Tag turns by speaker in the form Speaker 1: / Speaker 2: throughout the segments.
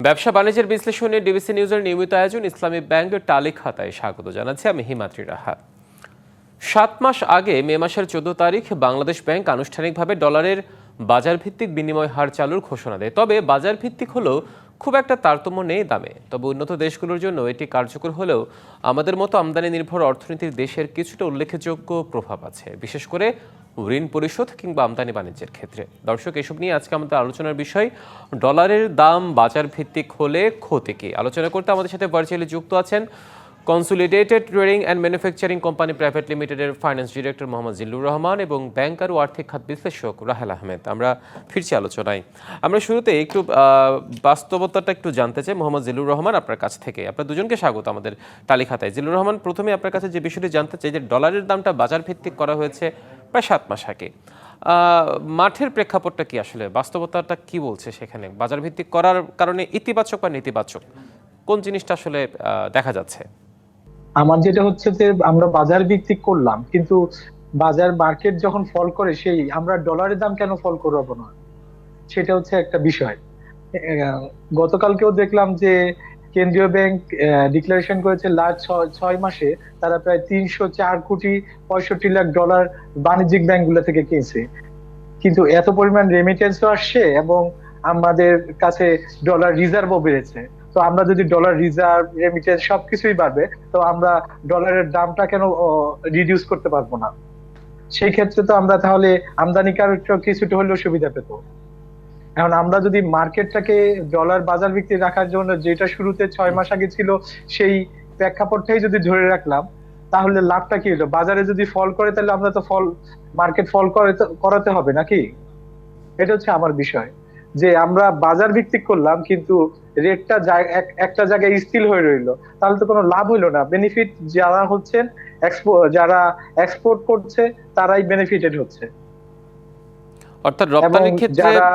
Speaker 1: ব্যবসা বাণিজ্যের বিশ্লেষণে ডিবিসি নিউজের নিয়মিত আয়োজন ইসলামী ব্যাংক টালি খাতায় স্বাগত জানাচ্ছি আমি হিমাদ্রি রাহা। 7 মাস আগে মে মাসের 14 তারিখ বাংলাদেশ ব্যাংক আনুষ্ঠানিকভাবে ডলারের বাজার ভিত্তিক বিনিময় হার চালুর ঘোষণা দেয়। তবে বাজার ভিত্তিক হলেও খুব একটা তারতম্য নেই দামে। তবে উন্নত দেশগুলোর জন্য এটি কার্যকর হলেও আমাদের মতো আমদানি নির্ভর অর্থনীতির দেশের কিছুটা উল্লেখযোগ্য প্রভাব আছে, বিশেষ করে ঋণ পরিশোধ কিংবা আমদানি বাণিজ্যের ক্ষেত্রে। দর্শক, এসব নিয়ে আজকে আমাদের আলোচনার বিষয় ডলারের দাম বাজার ভিত্তিক হলে ক্ষতি কি। আলোচনা করতে আমাদের সাথে ভার্চুয়ালি যুক্ত আছেন consolidated trading and manufacturing company private লিমিটেডের finance director Mohammad Zillur Rahman এবং ব্যাংকার ও আর্থিক খাত বিশ্লেষক রাহেল আহমেদ। আমরা ফিরছি আলোচনায়। আমরা শুরুতে একটু বাস্তবতাটা একটু জানতে চাই মোহাম্মদ জিল্লুর রহমান আপনার কাছ থেকে। আপনার দুজনকে স্বাগত আমাদের টালি খাতায়। জিল্লুর রহমান, প্রথমে আপনার কাছে যে বিষয়টি জানতে চাই যে ডলারের দামটা বাজার ভিত্তিক করা হয়েছে প্রায় 7 মাস আগে। মাঠের প্রেক্ষাপটটা কি, আসলে বাস্তবতাটা কি বলছে সেখানে? বাজার ভিত্তিক করার কারণে ইতিবাচক বা নেতিবাচক কোন জিনিসটা আসলে দেখা যাচ্ছে?
Speaker 2: আমার যেটা হচ্ছে যে আমরা বাজার ভিত্তিক করলাম, কিন্তু বাজার মার্কেট যখন ফল করে সেই আমরা ডলারের দাম কেন ফল করবো না, সেটা হচ্ছে একটা বিষয়। গতকালকেও দেখলাম যে কেন্দ্রীয় ব্যাংক ডিক্লারেশন করেছে লাস্ট 6 মাসে তারা প্রায় 304,65,00,00,000 ডলার বাণিজ্যিক ব্যাংকগুলো থেকে কিনছে। কিন্তু এত পরিমাণ রেমিটেন্সও আসছে এবং আমাদের কাছে ডলার রিজার্ভও বেড়েছে। তো আমরা যদি ডলার রিজার্ভ, রেমিটেন্স সবকিছুই বাড়বে, তো আমরা ডলারের দামটা কেন রিডিউস করতে পারবো না? সেই ক্ষেত্রে তো আমরা তাহলে আমদানিকারকরা কিছুটা হলেও সুবিধা পেত। এখন আমরা যদি মার্কেটটাকে ডলার বাজার ভিত্তিক রাখার জন্য যেটা শুরুতে 6 মাস আগে ছিল সেই প্রেক্ষাপটটাই যদি ধরে রাখলাম, তাহলে লাভটা কি হলো? বাজারে যদি ফল করে তাহলে আমরা তো মার্কেট ফল করাতে হবে নাকি? এটা হচ্ছে আমার বিষয়, যে আমরা বাজার ভিত্তিক করলাম কিন্তু রেটটা একটা জায়গায় স্থির হয়ে রইলো, তাহলে তো কোনো লাভ হইলো না। বেনিফিট যারা হচ্ছেন, যারা এক্সপোর্ট করছে তারাই বেনিফিটেড হচ্ছে,
Speaker 1: অর্থাৎ
Speaker 2: এবং
Speaker 1: রপ্তানির ক্ষেত্রে
Speaker 2: যারা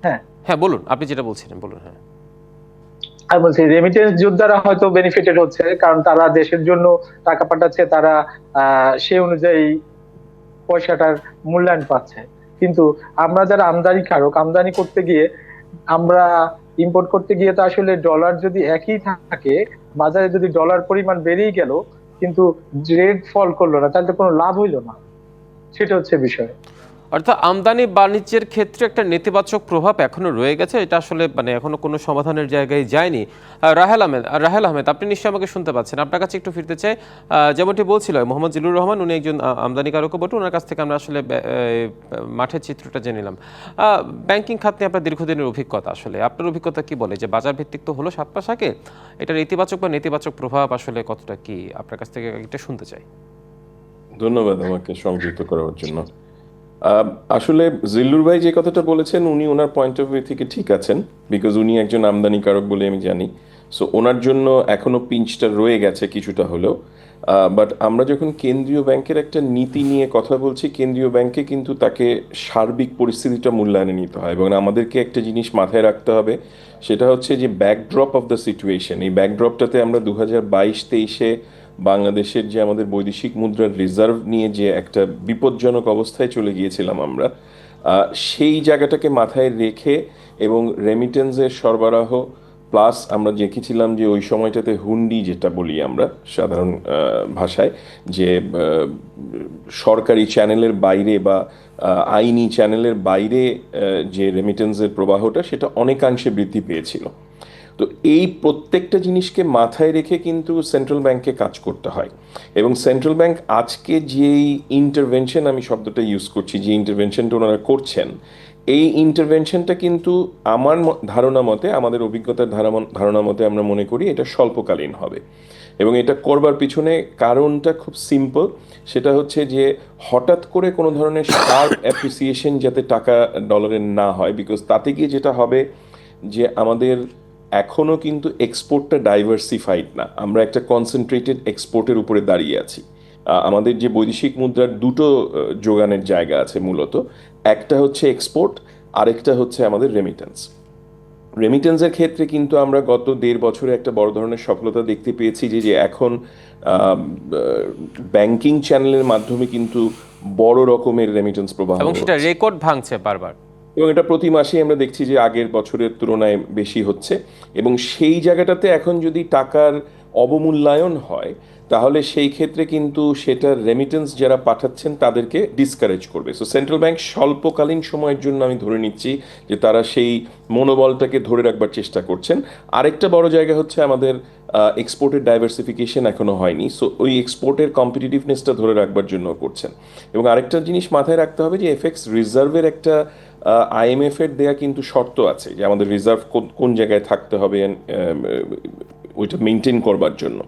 Speaker 2: হ্যাঁ
Speaker 1: হ্যাঁ বলুন, আপনি যেটা বলছিলেন বলুন। হ্যাঁ,
Speaker 2: আমি বলছি রেমিটেন্স যোদ্ধারা হয়তো বেনিফিটেড হচ্ছে, কারণ তারা দেশের জন্য টাকা পাঠাচ্ছে, তারা সেই অনুযায়ী পয়সাটার মূল্যায়ন পাচ্ছে। কিন্তু আমরা যারা আমদানিকারক, আমদানি করতে গিয়ে, আমরা ইম্পোর্ট করতে গিয়ে তো আসলে ডলার যদি একই থাকে, বাজারে যদি ডলার পরিমাণ বেড়েই গেল কিন্তু রেট ফল করলো না, তাহলে তো কোনো লাভ হইলো না। সেটা হচ্ছে বিষয়।
Speaker 1: অর্থাৎ আমদানি বাণিজ্যের ক্ষেত্রে একটা নেতিবাচক প্রভাব এখনো রয়ে গেছে, এটা আসলে এখনো কোনো সমাধানের জায়গায় যায়নি। রাহেল আহমেদ, আপনি নিশ্চয়ই আমাকে শুনতে পাচ্ছেন। আপনার কাছে একটু ফিরতে চাই। যেমনটি বলছিল মোহাম্মদ জিল্লুর রহমান, উনি একজন আমদানিকারকও বটে, ওনার কাছ থেকে আমরা আসলে মাঠের চিত্রটা জেনে নিলাম। ব্যাংকিং খাত নিয়ে আপনার দীর্ঘদিনের অভিজ্ঞতা, আসলে আপনার অভিজ্ঞতা কি বলে যে বাজার ভিত্তিক তো হলো 7 মাস আগে, এটার ইতিবাচক বা নেতিবাচক প্রভাব আসলে কতটা কি, আপনার কাছ থেকে একটা শুনতে চাই।
Speaker 3: ধন্যবাদ আমাকে সংযুক্ত করার জন্য। আসলে জিল্লুর ভাই যে কথাটা বলেছেন, উনি ওনার পয়েন্ট অফ ভিউ থেকে ঠিক আছেন, বিকজ উনি একজন আমদানিকারক বলে আমি জানি। সো ওনার জন্য এখনো পিঞ্চটা রয়ে গেছে কিছুটা হলেও। বাট আমরা যখন কেন্দ্রীয় ব্যাংকের একটা নীতি নিয়ে কথা বলছি, কেন্দ্রীয় ব্যাংকে কিন্তু তাকে সার্বিক পরিস্থিতিটা মূল্যায়নে নিতে হয়, এবং আমাদেরকে একটা জিনিস মাথায় রাখতে হবে, সেটা হচ্ছে যে ব্যাকড্রপ অফ দ্য সিচুয়েশন। এই ব্যাকড্রপটাতে আমরা 2022-23-এ বাংলাদেশের যে আমাদের বৈদেশিক মুদ্রার রিজার্ভ নিয়ে যে একটা বিপজ্জনক অবস্থায় চলে গিয়েছিলাম আমরা, সেই জায়গাটাকে মাথায় রেখে এবং রেমিটেন্সের সরবরাহ প্লাস আমরা দেখেছিলাম যে ওই সময়টাতে হুন্ডি, যেটা বলি আমরা সাধারণ ভাষায়, যে সরকারি চ্যানেলের বাইরে বা আইনি চ্যানেলের বাইরে যে রেমিটেন্সের প্রবাহটা, সেটা অনেকাংশে বৃদ্ধি পেয়েছিল। তো এই প্রত্যেকটা জিনিসকে মাথায় রেখে কিন্তু সেন্ট্রাল ব্যাংকে কাজ করতে হয়, এবং সেন্ট্রাল ব্যাংক আজকে যেই ইন্টারভেনশন, আমি শব্দটা ইউজ করছি, যে ইন্টারভেনশনটা ওনারা করছেন, এই ইন্টারভেনশনটা কিন্তু আমার ধারণা মতে, আমাদের অভিজ্ঞতার ধারণা মতে আমরা মনে করি এটা স্বল্পকালীন হবে। এবং এটা করবার পিছনে কারণটা খুব সিম্পল, সেটা হচ্ছে যে হঠাৎ করে কোনো ধরনের শার্প অ্যাপ্রিসিয়েশন যাতে টাকা ডলারের না হয়, বিকজ তাতে গিয়ে যেটা হবে যে আমাদের এখনও কিন্তু এক্সপোর্টটা ডাইভার্সিফাইড না, আমরা একটা কনসেন্ট্রেটেড এক্সপোর্টের উপরে দাঁড়িয়ে আছি। আমাদের যে বৈদেশিক মুদ্রার দুটো যোগানের জায়গা আছে মূলত, একটা হচ্ছে এক্সপোর্ট, আরেকটা হচ্ছে আমাদের রেমিটেন্স। রেমিটেন্সের ক্ষেত্রে কিন্তু আমরা গত 1.5 বছরে একটা বড় ধরনের সফলতা দেখতে পেয়েছি, যে এখন ব্যাংকিং চ্যানেলের মাধ্যমে কিন্তু বড় রকমের রেমিটেন্স প্রবাহ,
Speaker 1: এবং সেটা রেকর্ড ভাঙছে বারবার।
Speaker 3: এবং এটা প্রতি মাসেই আমরা দেখছি যে আগের বছরের তুলনায় বেশি হচ্ছে, এবং সেই জায়গাটাতে এখন যদি টাকার অবমূল্যায়ন হয় তাহলে সেই ক্ষেত্রে কিন্তু সেটার রেমিটেন্স যারা পাঠাচ্ছেন তাদেরকে ডিসকারেজ করবে। সো সেন্ট্রাল ব্যাংক স্বল্পকালীন সময়ের জন্য আমি ধরে নিচ্ছি যে তারা সেই মনোবলটাকে ধরে রাখবার চেষ্টা করছেন। আরেকটা বড় জায়গা হচ্ছে আমাদের এক্সপোর্টের ডাইভার্সিফিকেশন এখনো হয়নি, সো ওই এক্সপোর্টের কম্পিটিটিভনেসটা ধরে রাখবার জন্য করছেন। এবং আরেকটা জিনিস মাথায় রাখতে হবে যে এফএক্স রিজার্ভের একটা আইএমএফ এর দেয়া কিন্তু শর্ত আছে যে আমাদের রিজার্ভ কোন জায়গায় থাকতে হবে ওইটা মেনটেন করবার জন্য।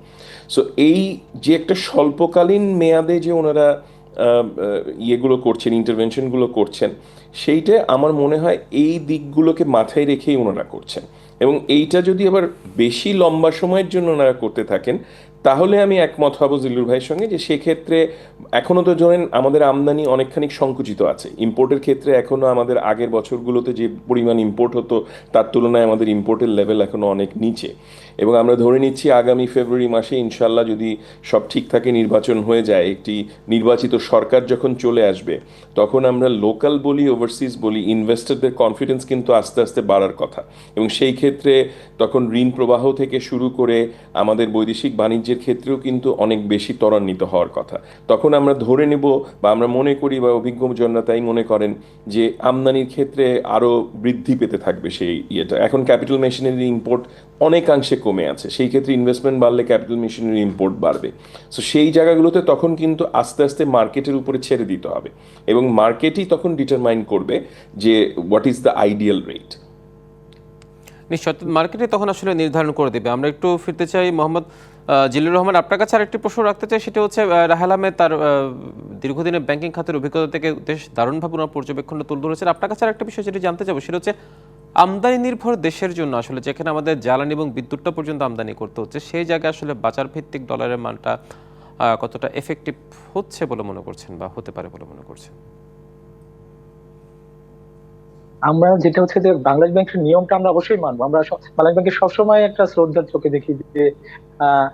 Speaker 3: সো এই যে একটা স্বল্পকালীন মেয়াদে যে ওনারা ইয়েগুলো করছেন, ইন্টারভেনশনগুলো করছেন, সেইটা আমার মনে হয় এই দিকগুলোকে মাথায় রেখেই ওনারা করছেন। এবং এইটা যদি আবার বেশি লম্বা সময়ের জন্য ওনারা করতে থাকেন তাহলে আমি একমত হব জিল্লুর ভাইয়ের সঙ্গে যে সেক্ষেত্রে এখনও তো জানেন আমাদের আমদানি অনেকখানি সংকুচিত আছে। ইম্পোর্টের ক্ষেত্রে এখনও আমাদের আগের বছরগুলোতে যে পরিমাণ ইম্পোর্ট হতো তার তুলনায় আমাদের ইম্পোর্টের লেভেল এখনও অনেক নিচে। এবং আমরা ধরে নিচ্ছি আগামী ফেব্রুয়ারি মাসে ইনশাল্লাহ যদি সব ঠিক থাকে, নির্বাচন হয়ে যায়, একটি নির্বাচিত সরকার যখন চলে আসবে, তখন আমরা লোকাল বলি ওভারসিজ বলি ইনভেস্টরদের কনফিডেন্স কিন্তু আস্তে আস্তে বাড়ার কথা। এবং সেই ক্ষেত্রে তখন ঋণ প্রবাহ থেকে শুরু করে আমাদের বৈদেশিক বাণিজ্যের ক্ষেত্রেও কিন্তু অনেক বেশি ত্বরান্বিত হওয়ার কথা। তখন আমরা ধরে নেব বা আমরা মনে করি বা অভিজ্ঞজনরা তাই মনে করেন যে আমদানির ক্ষেত্রে আরও বৃদ্ধি পেতে থাকবে সেই ইয়েটা। এখন ক্যাপিটাল মেশিনারি ইম্পোর্ট অনেকাংশে কমে আছে, সেই ক্ষেত্রে ইনভেস্টমেন্ট বাড়লে ক্যাপিটাল মেশিনারি ইম্পোর্ট বাড়বে। সো সেই জায়গাগুলোতে তখন কিন্তু আস্তে আস্তে মার্কেটের উপরে ছেড়ে দিতে হবে, এবং মার্কেটই তখন ডিটারমাইন করবে যে what is the ideal rate.
Speaker 1: নিশ্চয় মার্কেটে তখন আসলে নির্ধারণ করে দেবে। আমরা একটু ফিরতে চাই মোহাম্মদ জিল্লুর রহমান, আপনার কাছে আরেকটি প্রশ্ন রাখতে চাই, সেটা হচ্ছে রাহেল আহমেদ তার দীর্ঘদিনের ব্যাংকিং খাতের অভিজ্ঞতা থেকে বেশ দারুণভাবে ওনার পর্যবেক্ষণটা তুলে ধরেছেন। আপনার কাছে আরেকটা বিষয় যেটি জানতে চাবো সেটা হচ্ছে আমদানি নির্ভর দেশের জন্য আসলে যেখানে আমাদের জ্বালানি এবং বিদ্যুৎটা পর্যন্ত আমদানি করতে হচ্ছে, সেই জায়গায় আসলে বাজার ভিত্তিক ডলারের মানটা কতটা এফেক্টিভ হচ্ছে বলে মনে করছেন বা হতে পারে বলে মনে করছেন?
Speaker 2: আমরা যেটা হচ্ছে যে বাংলাদেশ ব্যাংকের নিয়মটা আমরা অবশ্যই মানবো। আমরা বাংলাদেশ ব্যাংকের সবসময় একটা শ্রদ্ধার চোখে দেখি যে আহ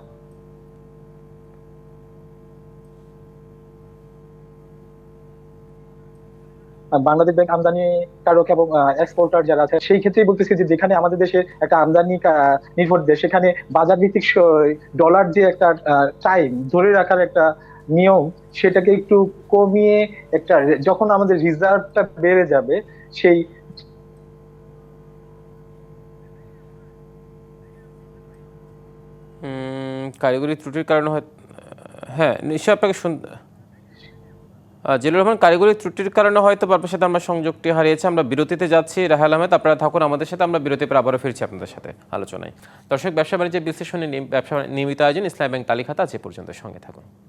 Speaker 2: বাংলাদেশ ব্যাংক আমদানি কারক এবং এক্সপোর্টার যারা আছে সেই ক্ষেত্রেই বলতেছি যে যেখানে আমাদের দেশে একটা আমদানি নির্ভর দেশ, সেখানে বাজার ভিত্তিক ডলার যে একটা টাইম ধরে রাখার একটা নিয়ম, সেটাকে একটু কমিয়ে একটা যখন আমাদের রিজার্ভটা বেড়ে যাবে সেই
Speaker 1: কারিগরি ত্রুটির কারণে হয়। হ্যাঁ নিশ্চয়ই আপনাকে জিল্লুর রহমান, কারিগরি ত্রুটির কারণে হয়তো আপনার সাথে আমরা সংযোগটি হারিয়েছি। আমরা বিরতিতে যাচ্ছি। রাহেল আহমেদ আপনারা থাকুন আমাদের সাথে, আমরা বিরতির পর আবারও ফিরছি আপনাদের সাথে আলোচনায়। দর্শক, ব্যবসা বাণিজ্যের বিশ্লেষণে ব্যবসা নিয়মিত আয়োজন ইসলামী ব্যাংক তালিক খাতা আজ এ পর্যন্ত, সঙ্গে থাকুন।